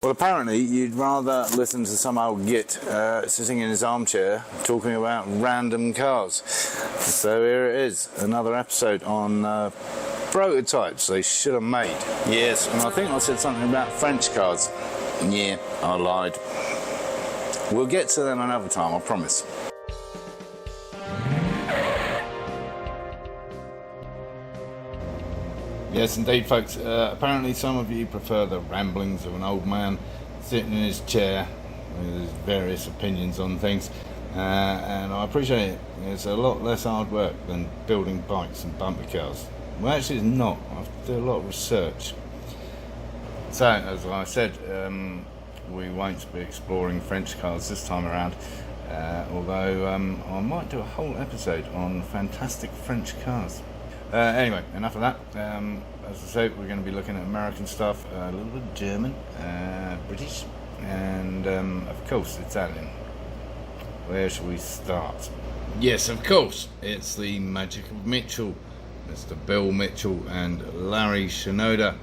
Well, apparently you'd rather listen to some old git sitting in his armchair talking about random cars. So here it is, another episode on prototypes they should have made. Yes, and I think I said something about French cars. Yeah, I lied. We'll get to them another time, I promise. Yes, indeed, folks. Apparently some of you prefer the ramblings of an old man sitting in his chair with his various opinions on things. And I appreciate it. It's a lot less hard work than building bikes and bumper cars. Well, actually it's not. I have to do a lot of research. So, as I said, we won't be exploring French cars this time around. Although I might do a whole episode on fantastic French cars. Anyway, enough of that. As I said, we're going to be looking at American stuff, a little bit of German, British, and of course Italian. Where shall we start? Yes, of course, it's the magic of Mitchell, Mr. Bill Mitchell and Larry Shinoda.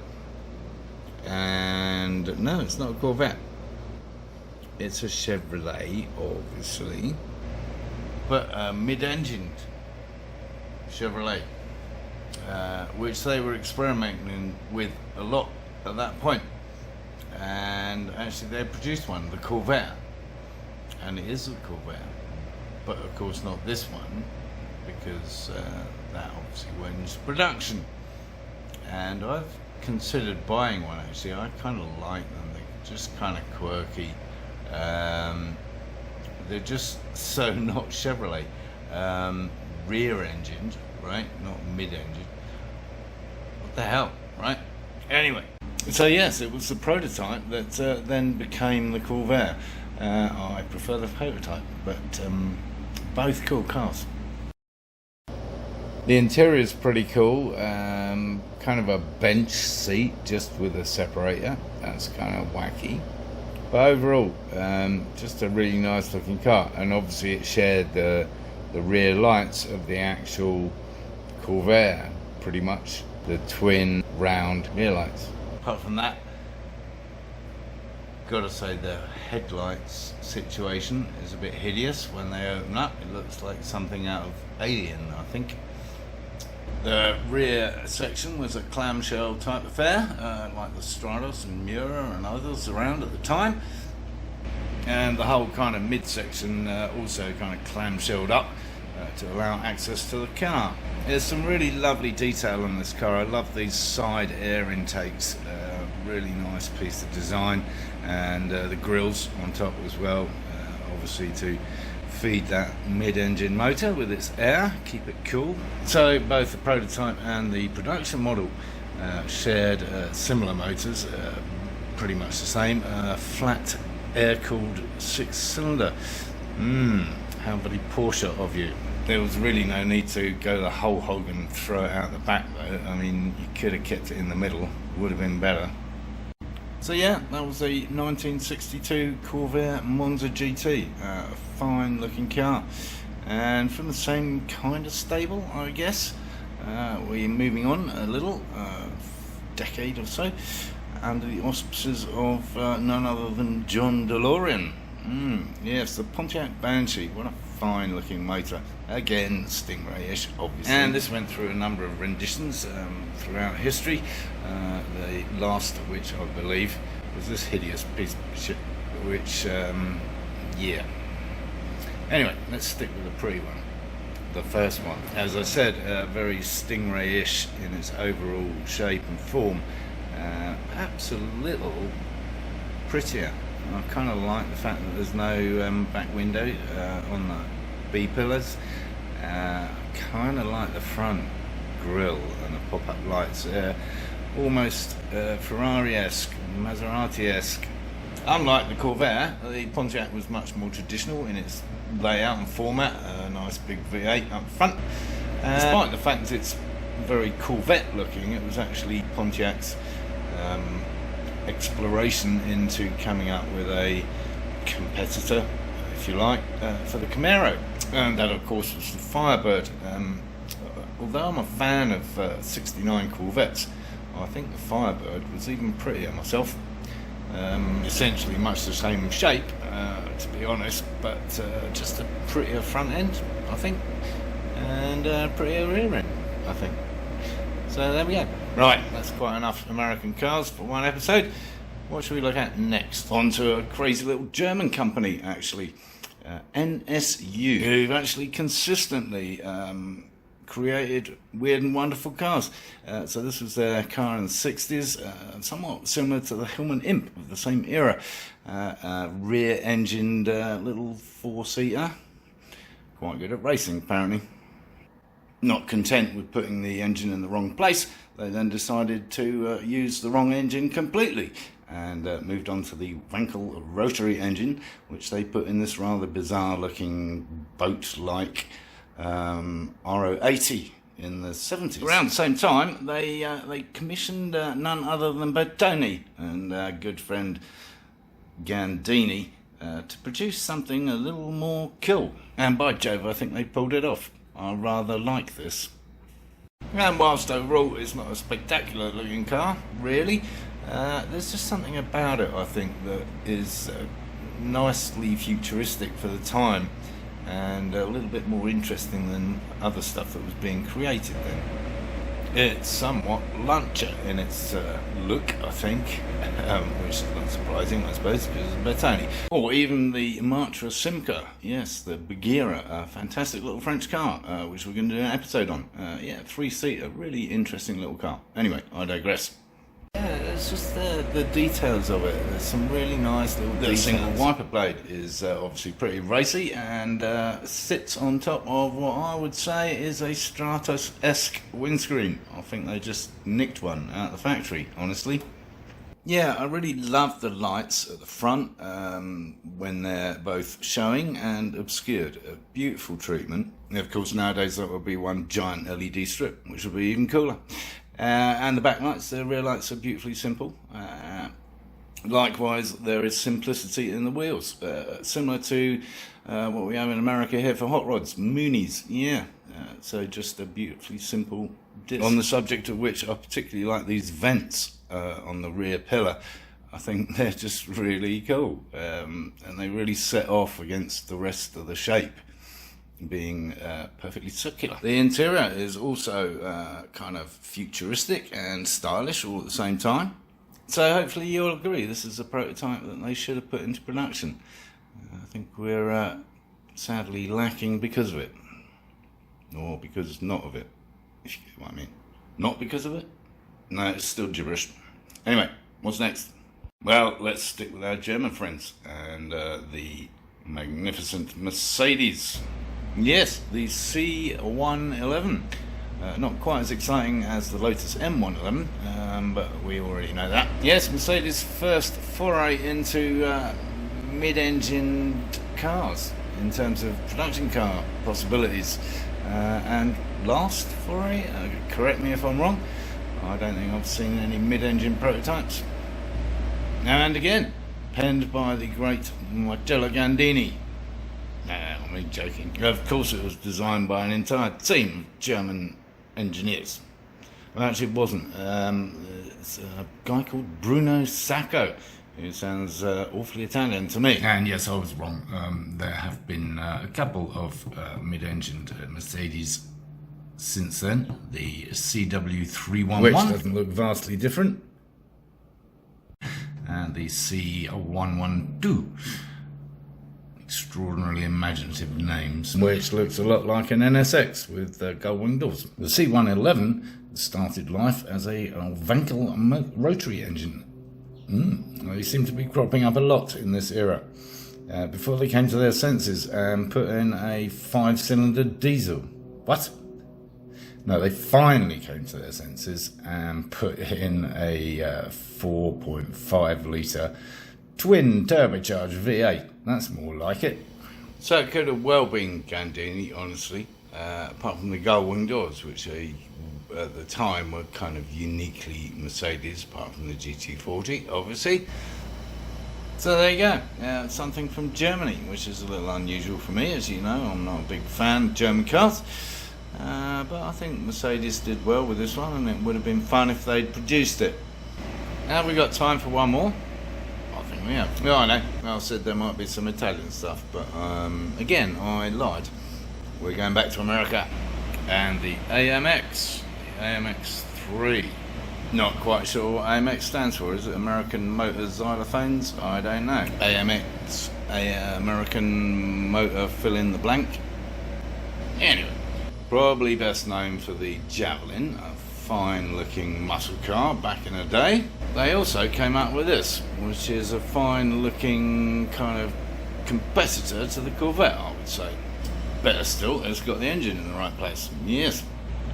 And no, it's not a Corvette. It's a Chevrolet, obviously, but a mid-engined Chevrolet. Which they were experimenting with a lot at that point, and actually they produced one, the Corvair, and it is a Corvair, but of course not this one, because that obviously went into production. And I've considered buying one. Actually, I kind of like them. They're just kind of quirky. They're just so not Chevrolet. Rear-engined, right? Not mid-engined. What the hell, right? Anyway, so yes, it was the prototype that then became the Corvair. I prefer the prototype, but both cool cars. The interior is pretty cool. Kind of a bench seat, just with a separator. That's kind of wacky. But overall, just a really nice looking car. And obviously it shared the rear lights of the actual Corvair, pretty much, the twin round rear lights. Apart from that, gotta say the headlights situation is a bit hideous when they open up. It looks like something out of Alien, I think. The rear section was a clamshell type affair, like the Stratos and Mura and others around at the time. And the whole kind of midsection also kind of clamshelled up to allow access to the car. There's some really lovely detail on this car. I love these side air intakes, really nice piece of design, and the grills on top as well, obviously to feed that mid-engine motor with its air, keep it cool. So both the prototype and the production model shared similar motors, pretty much the same, flat air-cooled 6-cylinder. How very Porsche of you. There was really no need to go the whole hog and throw it out the back though. I mean, you could have kept it in the middle, would have been better. So yeah, that was a 1962 Corvair Monza GT, a fine looking car. And from the same kind of stable, I guess, we're moving on a little, decade or so, under the auspices of none other than John DeLorean. Yes, the Pontiac Banshee. What a fine looking motor. Again, Stingray-ish, obviously. And this went through a number of renditions throughout history. The last of which, I believe, was this hideous piece of shit, which, yeah. Anyway, let's stick with the pre-one. The first one. As I said, very Stingray-ish in its overall shape and form. Perhaps a little prettier. I kind of like the fact that there's no back window on the B-pillars. Kind of like the front grille and the pop-up lights. Almost Ferrari-esque, Maserati-esque. Unlike the Corvair, the Pontiac was much more traditional in its layout and format. A nice big V8 up front. Despite the fact that it's very Corvette looking, it was actually Pontiac's exploration into coming up with a competitor, if you like, for the Camaro, and that of course was the Firebird. Although I'm a fan of 69 Corvettes, I think the Firebird was even prettier myself. Essentially much the same shape, to be honest, but just a prettier front end, I think, and a prettier rear end, I think. So there we go. Right, that's quite enough American cars for one episode. What should we look at next? On to a crazy little German company, actually. NSU, who've actually consistently created weird and wonderful cars. So this was their car in the 60s, somewhat similar to the Hillman Imp of the same era. Rear-engined little four-seater. Quite good at racing, apparently. Not content with putting the engine in the wrong place, they then decided to use the wrong engine completely and moved on to the Wankel rotary engine, which they put in this rather bizarre looking boat-like RO80 in the 70s. Around the same time, they commissioned none other than Bertoni and good friend Gandini to produce something a little more cool. And by Jove, I think they pulled it off. I rather like this. And whilst overall it's not a spectacular looking car, really, there's just something about it, I think, that is nicely futuristic for the time and a little bit more interesting than other stuff that was being created then. It's somewhat luncher in its look, I think, which is not surprising, I suppose, because of Bertoni. Or even the Matra Simca, yes, the Bagheera, a fantastic little French car, which we're going to do an episode on. Yeah, three-seater, really interesting little car. Anyway, I digress. Yeah, it's just the details of it. There's some really nice little details. The single wiper blade is obviously pretty racy and sits on top of what I would say is a Stratos-esque windscreen. I think they just nicked one out of the factory, honestly. Yeah, I really love the lights at the front when they're both showing and obscured. A beautiful treatment. And of course, nowadays that would be one giant LED strip, which would be even cooler. And the backlights, the rear lights are beautifully simple. Likewise, there is simplicity in the wheels, similar to what we have in America here for hot rods, Moonies. Yeah, so just a beautifully simple disc. On the subject of which I particularly like these vents on the rear pillar. I think they're just really cool, and they really set off against the rest of the shape, being perfectly circular. The interior is also kind of futuristic and stylish all at the same time. So hopefully you'll agree this is a prototype that they should have put into production. I think we're sadly lacking because of it. Or because not of it, if you get what I mean. Not because of it? No, it's still gibberish. Anyway, what's next? Well, let's stick with our German friends and the magnificent Mercedes. Yes, the C111. Not quite as exciting as the Lotus M111, but we already know that. Yes, Mercedes' first foray into mid-engined cars in terms of production car possibilities. And last foray, correct me if I'm wrong, I don't think I've seen any mid-engine prototypes. And again, penned by the great Marcello Gandini. No, I'm only joking. Of course it was designed by an entire team of German engineers. Well, actually it wasn't. It's a guy called Bruno Sacco, who sounds awfully Italian to me. And yes, I was wrong. There have been a couple of mid-engined Mercedes since then. The CW311, which doesn't look vastly different, and the C112. Extraordinarily imaginative names, which looks a lot like an NSX with gull-wing doors. The C111 started life as a Wankel rotary engine. They seem to be cropping up a lot in this era. Before they came to their senses and put in a 5-cylinder diesel. What? No, they finally came to their senses and put in a 4.5 litre twin turbocharged V8. That's more like it. So it could have well been Gandini, honestly, apart from the gull-wing doors, which at the time were kind of uniquely Mercedes, apart from the GT40, obviously. So there you go, something from Germany, which is a little unusual for me, as you know. I'm not a big fan of German cars, but I think Mercedes did well with this one, and it would have been fun if they'd produced it. Now we've got time for one more. we have. Well, I know. I said there might be some Italian stuff, but again, I lied. We're going back to America, and the AMX 3. Not quite sure what AMX stands for. Is it American Motor Xylophones? I don't know. AMX, American Motor fill in the blank. Anyway, probably best known for the Javelin, a fine looking muscle car back in the day. They also came out with this, which is a fine looking kind of competitor to the Corvette, I would say. Better still, it's got the engine in the right place. Yes.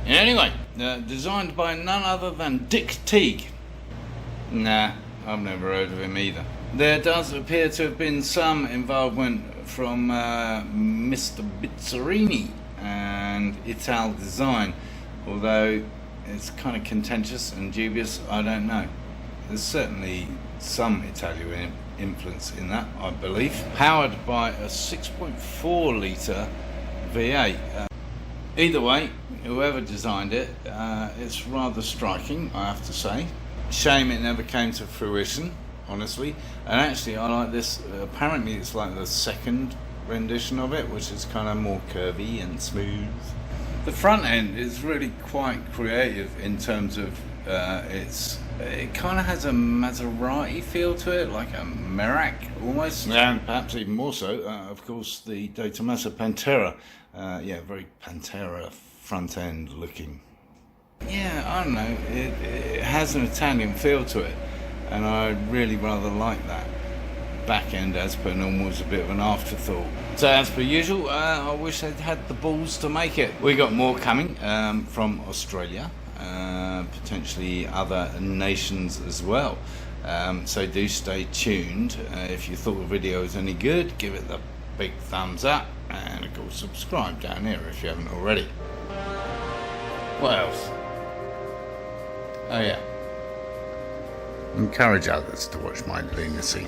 Anyway, designed by none other than Dick Teague. Nah, I've never heard of him either. There does appear to have been some involvement from Mr. Bizzarini and Ital Design, although it's kind of contentious and dubious, I don't know. There's certainly some Italian influence in that, I believe. Powered by a 6.4 litre V8. Either way, whoever designed it, it's rather striking, I have to say. Shame it never came to fruition, honestly. And actually, I like this. Apparently, it's like the second rendition of it, which is kind of more curvy and smooth. The front end is really quite creative in terms of it kind of has a Maserati feel to it, like a Merak almost. And perhaps even more so, of course, the De Tomaso Pantera. Yeah, very Pantera front end looking. Yeah, I don't know, it has an Italian feel to it, and I really rather like that. Back end, as per normal, was a bit of an afterthought. So as per usual, I wish they'd had the balls to make it. We got more coming from Australia, potentially other nations as well. So do stay tuned. If you thought the video was any good, give it the big thumbs up, and of course subscribe down here if you haven't already. What else? Oh yeah. Encourage others to watch my lunacy.